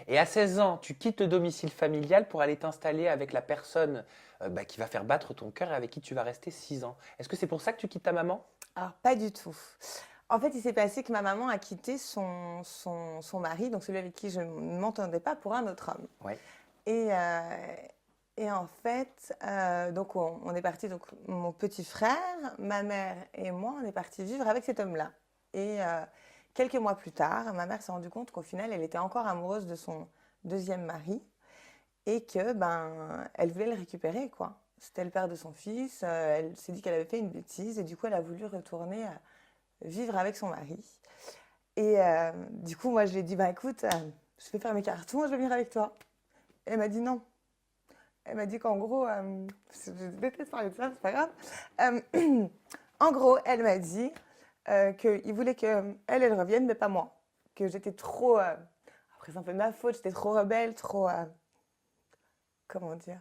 Et à 16 ans, tu quittes le domicile familial pour aller t'installer avec la personne qui va faire battre ton cœur et avec qui tu vas rester 6 ans. Est-ce que c'est pour ça que tu quittes ta maman? Alors, pas du tout. En fait, il s'est passé que ma maman a quitté son mari, donc celui avec qui je ne m'entendais pas, pour un autre homme. Ouais. Et, euh, et en fait, donc on est parti, donc mon petit frère, ma mère et moi, on est partis vivre avec cet homme-là. Et quelques mois plus tard, ma mère s'est rendue compte qu'au final, elle était encore amoureuse de son deuxième mari et que elle voulait le récupérer, quoi. C'était le père de son fils. Elle s'est dit qu'elle avait fait une bêtise et du coup, elle a voulu retourner vivre avec son mari. Et du coup, moi, je lui ai dit, bah écoute, je vais faire mes cartons, je vais venir avec toi. Et elle m'a dit non. Elle m'a dit qu'en gros, je déteste parler de ça, c'est pas grave. En gros, elle m'a dit qu'il voulait elle revienne, mais pas moi. Que j'étais trop. Après, c'est un peu de ma faute, j'étais trop rebelle, trop. Comment dire?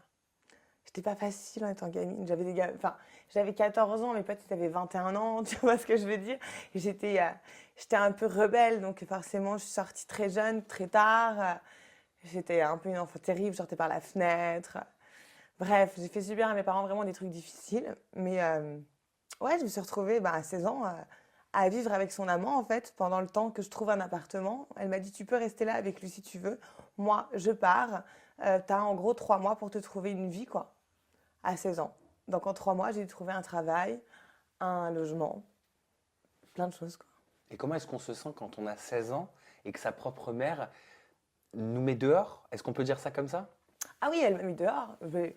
J'étais pas facile en étant gamine. Enfin, j'avais 14 ans, mes potes ils avaient 21 ans, tu vois ce que je veux dire? Et j'étais un peu rebelle, donc forcément, je suis sortie très jeune, très tard. J'étais un peu une enfant terrible, je sortais par la fenêtre. Bref, j'ai fait subir à mes parents vraiment des trucs difficiles. Mais ouais, je me suis retrouvée à 16 ans à vivre avec son amant, en fait, pendant le temps que je trouve un appartement. Elle m'a dit, tu peux rester là avec lui si tu veux. Moi, je pars. T'as en gros 3 mois pour te trouver une vie, quoi, à 16 ans. Donc en 3 mois, j'ai trouvé un travail, un logement, plein de choses, quoi. Et comment est-ce qu'on se sent quand on a 16 ans et que sa propre mère nous met dehors? Est-ce qu'on peut dire ça comme ça? Ah oui, elle m'a mis dehors. Mais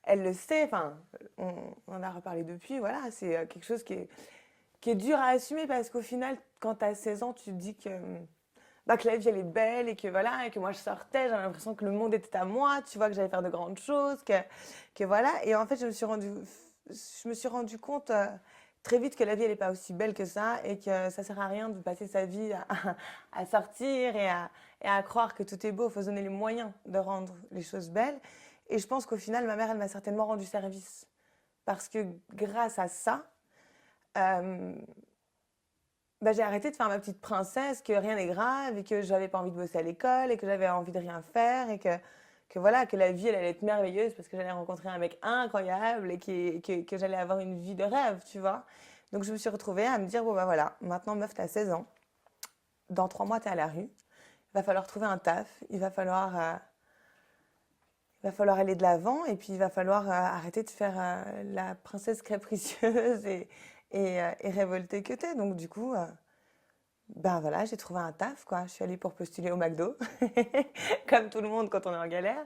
elle le sait, enfin, on en a reparlé depuis, voilà, c'est quelque chose qui est dur à assumer parce qu'au final, quand tu as 16 ans, tu te dis que la vie elle est belle et que voilà, et que moi je sortais, j'avais l'impression que le monde était à moi, tu vois, que j'allais faire de grandes choses, que voilà. Et en fait, je me suis rendu compte très vite que la vie elle n'est pas aussi belle que ça et que ça sert à rien de passer sa vie à sortir et à croire que tout est beau. Il faut se donner les moyens de rendre les choses belles. Et je pense qu'au final, ma mère, elle m'a certainement rendu service parce que grâce à ça, euh, j'ai arrêté de faire ma petite princesse, que rien n'est grave et que j'avais pas envie de bosser à l'école et que j'avais envie de rien faire et que voilà, que la vie elle allait être merveilleuse parce que j'allais rencontrer un mec incroyable et que j'allais avoir une vie de rêve, tu vois. Donc je me suis retrouvée à me dire, bon bah voilà, maintenant meuf, t'as 16 ans, dans 3 mois t'es à la rue, il va falloir trouver un taf, il va falloir aller de l'avant et puis il va falloir arrêter de faire la princesse capricieuse et révoltée que t'es. Donc du coup, ben voilà, j'ai trouvé un taf, quoi. Je suis allée pour postuler au McDo, comme tout le monde quand on est en galère.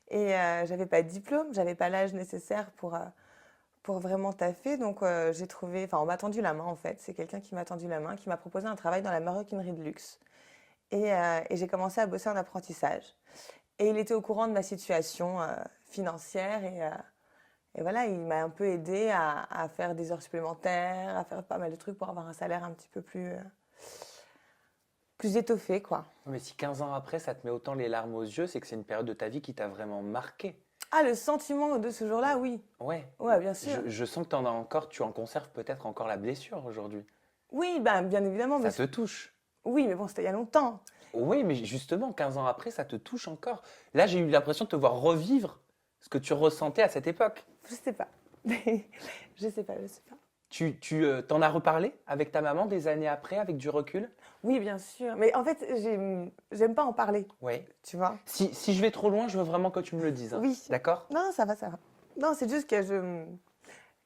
Et j'avais pas de diplôme, j'avais pas l'âge nécessaire pour vraiment taffer. Donc j'ai trouvé, enfin on m'a tendu la main en fait. C'est quelqu'un qui m'a tendu la main, qui m'a proposé un travail dans la maroquinerie de luxe. Et j'ai commencé à bosser en apprentissage. Et il était au courant de ma situation financière et voilà, il m'a un peu aidé à faire des heures supplémentaires, à faire pas mal de trucs pour avoir un salaire un petit peu plus étoffé, quoi. Mais si 15 ans après, ça te met autant les larmes aux yeux, c'est que c'est une période de ta vie qui t'a vraiment marqué. Ah, le sentiment de ce jour-là, oui. Ouais. Ouais, bien sûr. Je sens que t'en as encore, tu en conserves peut-être encore la blessure aujourd'hui. Oui, ben, bien évidemment, mais Ça te touche. oui, mais bon, c'était il y a longtemps. Oui, mais justement, 15 ans après, ça te touche encore. Là, j'ai eu l'impression de te voir revivre ce que tu ressentais à cette époque. Je sais pas. Je sais pas, je sais pas. T'en as reparlé avec ta maman des années après, avec du recul? Oui, bien sûr. Mais en fait, j'aime pas en parler, Oui. tu vois. Si je vais trop loin, je veux vraiment que tu me le dises, hein. Oui. D'accord? Non, ça va, ça va. Non, c'est juste que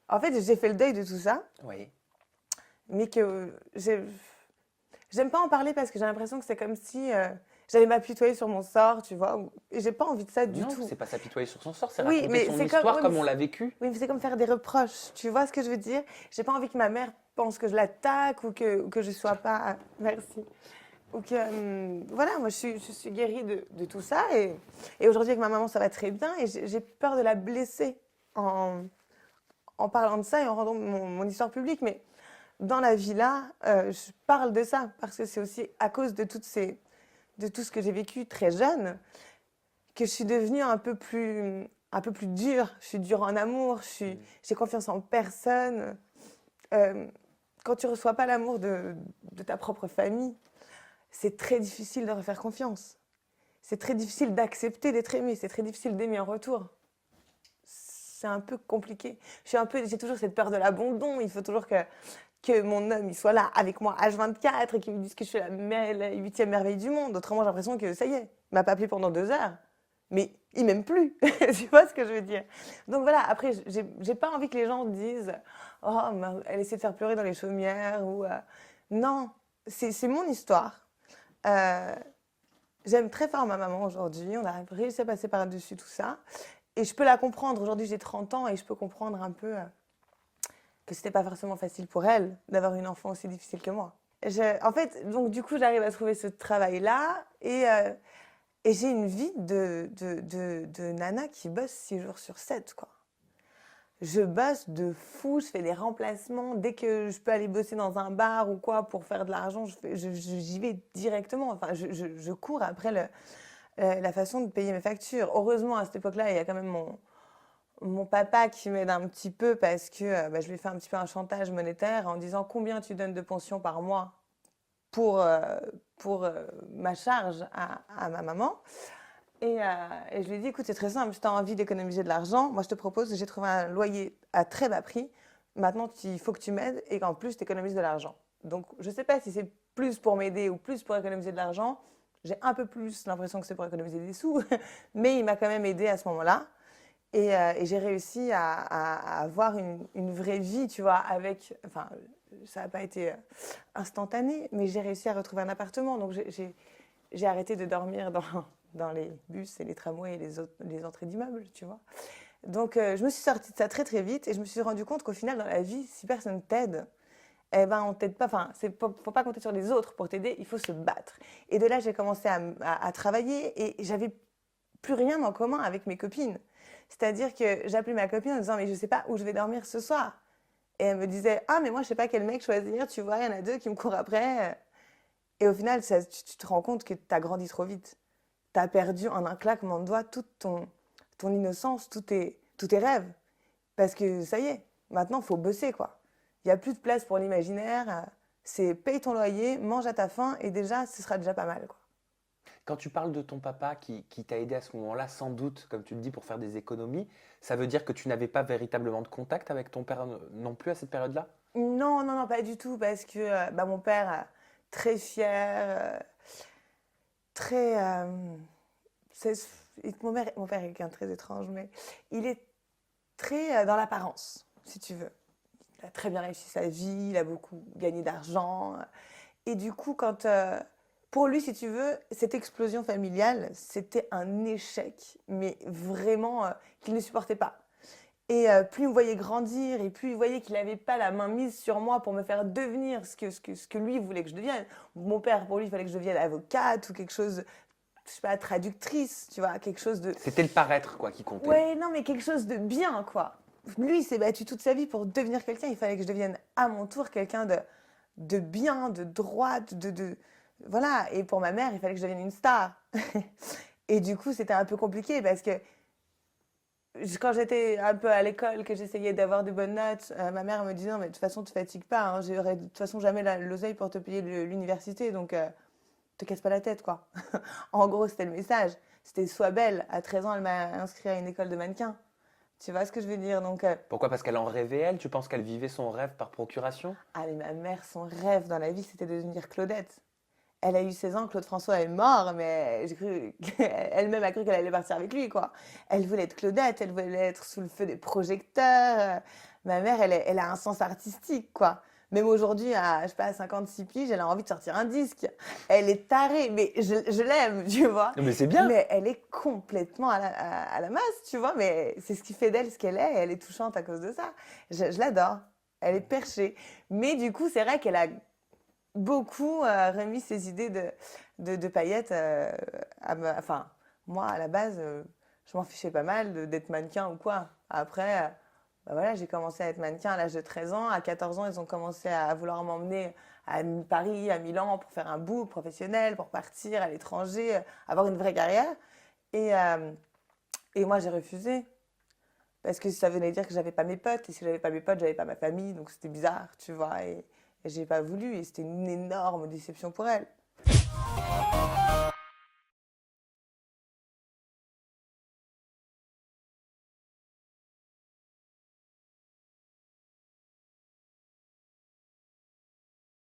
En fait, j'ai fait le deuil de tout ça, Oui. mais que j'aime pas en parler parce que j'ai l'impression que c'est comme si j'allais m'apitoyer sur mon sort, tu vois. Et j'ai pas envie de ça du Non, tout. c'est pas s'apitoyer sur son sort, c'est Oui, raconter mais son c'est comme, histoire oui, comme on l'a vécu. oui, mais c'est comme faire des reproches. Tu vois ce que je veux dire? J'ai pas envie que ma mère pense que je l'attaque ou que je sois pas. Merci. Ou que. Voilà, moi je suis guérie de tout ça. Et aujourd'hui, avec ma maman, ça va très bien. Et j'ai peur de la blesser en, en parlant de ça et en rendant mon histoire publique. Mais dans la vie là, je parle de ça parce que c'est aussi à cause de tout ce que j'ai vécu très jeune que je suis devenue un peu plus dure. Je suis dure en amour, Mm. j'ai confiance en personne. Euh, Quand tu reçois pas l'amour de ta propre famille, c'est très difficile de refaire confiance. c'est très difficile d'accepter d'être aimé, c'est très difficile d'aimer en retour. C'est un peu compliqué. J'ai toujours cette peur de l'abandon. Il faut toujours que mon homme il soit là avec moi H24 et qu'il me dise que je suis la 8e merveille du monde. Autrement, j'ai l'impression que ça y est, il m'a pas appelé pendant 2 heures. Mais il m'aime plus. Tu vois ce que je veux dire? Donc voilà, après, j'ai pas envie que les gens disent oh, elle essaie de faire pleurer dans les chaumières ou non, c'est mon histoire. Euh, J'aime très fort ma maman aujourd'hui. On a réussi à passer par-dessus tout ça. Et je peux la comprendre. Aujourd'hui, j'ai 30 ans et je peux comprendre un peu que c'était pas forcément facile pour elle d'avoir une enfant aussi difficile que moi. En fait, donc du coup, j'arrive à trouver ce travail-là et j'ai une vie de nana qui bosse 6 jours sur 7, quoi. Je bosse de fou, je fais des remplacements. Dès que je peux aller bosser dans un bar ou quoi pour faire de l'argent, j'y vais directement. Enfin, je cours après la façon de payer mes factures. Heureusement, à cette époque-là, il y a quand même mon papa qui m'aide un petit peu parce que je lui ai fait un petit peu un chantage monétaire en disant combien tu donnes de pension par mois pour ma charge à ma maman. Et je lui ai dit, écoute, c'est très simple, si tu as envie d'économiser de l'argent, moi je te propose, j'ai trouvé un loyer à très bas prix, maintenant il faut que tu m'aides et qu'en plus tu économises de l'argent. Donc je ne sais pas si c'est plus pour m'aider ou plus pour économiser de l'argent, j'ai un peu plus l'impression que c'est pour économiser des sous, mais il m'a quand même aidé à ce moment-là. Et j'ai réussi à avoir une vraie vie, tu vois, enfin, ça n'a pas été instantané, mais j'ai réussi à retrouver un appartement. Donc j'ai arrêté de dormir dans les bus et les tramways et les entrées d'immeubles, tu vois. Donc je me suis sortie de ça très très vite et je me suis rendu compte qu'au final, dans la vie, si personne t'aide, eh ben on t'aide pas. Enfin, faut pas compter sur les autres pour t'aider, il faut se battre. Et de là, j'ai commencé à travailler et j'avais plus rien en commun avec mes copines. C'est-à-dire que j'appelais ma copine en disant mais je sais pas où je vais dormir ce soir. Et elle me disait ah mais moi je sais pas quel mec choisir, tu vois, il y en a 2 qui me courent après. Et au final, tu te rends compte que tu as grandi trop vite. Tu as perdu en un claquement de doigts toute ton innocence, tous tes rêves. Parce que ça y est, maintenant, il faut bosser, quoi. Il n'y a plus de place pour l'imaginaire. C'est paye ton loyer, mange à ta faim, et déjà, ce sera déjà pas mal, quoi. Quand tu parles de ton papa qui t'a aidé à ce moment-là, sans doute, comme tu le dis, pour faire des économies, ça veut dire que tu n'avais pas véritablement de contact avec ton père non plus à cette période-là? Non, non, non, pas du tout, parce que mon père, très fier, très... c'est- mon père est quelqu'un de très étrange, mais il est très dans l'apparence, si tu veux. Il a très bien réussi sa vie, il a beaucoup gagné d'argent. Et du coup, pour lui, si tu veux, cette explosion familiale, c'était un échec, mais vraiment qu'il ne supportait pas. Et plus il me voyait grandir et plus il voyait qu'il n'avait pas la main mise sur moi pour me faire devenir ce que lui voulait que je devienne. Mon père, pour lui, il fallait que je devienne avocate ou quelque chose, je sais pas, traductrice, tu vois, quelque chose de... C'était le paraître, quoi, qui comptait. Ouais, non, mais quelque chose de bien, quoi. Lui, il s'est battu toute sa vie pour devenir quelqu'un. Il fallait que je devienne à mon tour quelqu'un de bien, de droite, Voilà. Et pour ma mère, il fallait que je devienne une star. Et du coup, c'était un peu compliqué parce que quand j'étais un peu à l'école, que j'essayais d'avoir de bonnes notes, ma mère me disait non, mais de toute façon, tu te fatigues pas. Hein, j'aurais de toute façon jamais l'oseille pour te payer l'université. Donc, te casse pas la tête, quoi. En gros, c'était le message. C'était sois belle. À 13 ans, elle m'a inscrit à une école de mannequin. Tu vois ce que je veux dire? Donc, Pourquoi? Parce qu'elle en rêvait, elle? Tu penses qu'elle vivait son rêve par procuration? ah, mais ma mère, son rêve dans la vie, c'était de devenir Claudette. Elle a eu 16 ans, Claude François est mort, mais j'ai cru, elle-même a cru qu'elle allait partir avec lui, quoi. Elle voulait être Claudette, elle voulait être sous le feu des projecteurs. Ma mère, elle a un sens artistique, quoi. Même aujourd'hui, je sais pas, à 56 piges, elle a envie de sortir un disque. Elle est tarée, mais je l'aime, tu vois. Non, mais c'est bien. Mais elle est complètement à la masse, tu vois. Mais c'est ce qui fait d'elle ce qu'elle est, et elle est touchante à cause de ça. Je l'adore. Elle est perchée. Mais du coup, c'est vrai qu'elle a beaucoup remis ses idées de paillettes enfin, moi, à la base, je m'en fichais pas mal d'être mannequin ou quoi. Après, voilà, j'ai commencé à être mannequin à l'âge de 13 ans. À 14 ans, ils ont commencé à vouloir m'emmener à Paris, à Milan, pour faire un bout professionnel, pour partir à l'étranger, avoir une vraie carrière. Et, euh, et moi, j'ai refusé. Parce que ça venait dire que j'avais pas mes potes. Et si j'avais pas mes potes, j'avais pas ma famille. Donc c'était bizarre, tu vois. Et j'ai pas voulu. Et c'était une énorme déception pour elle.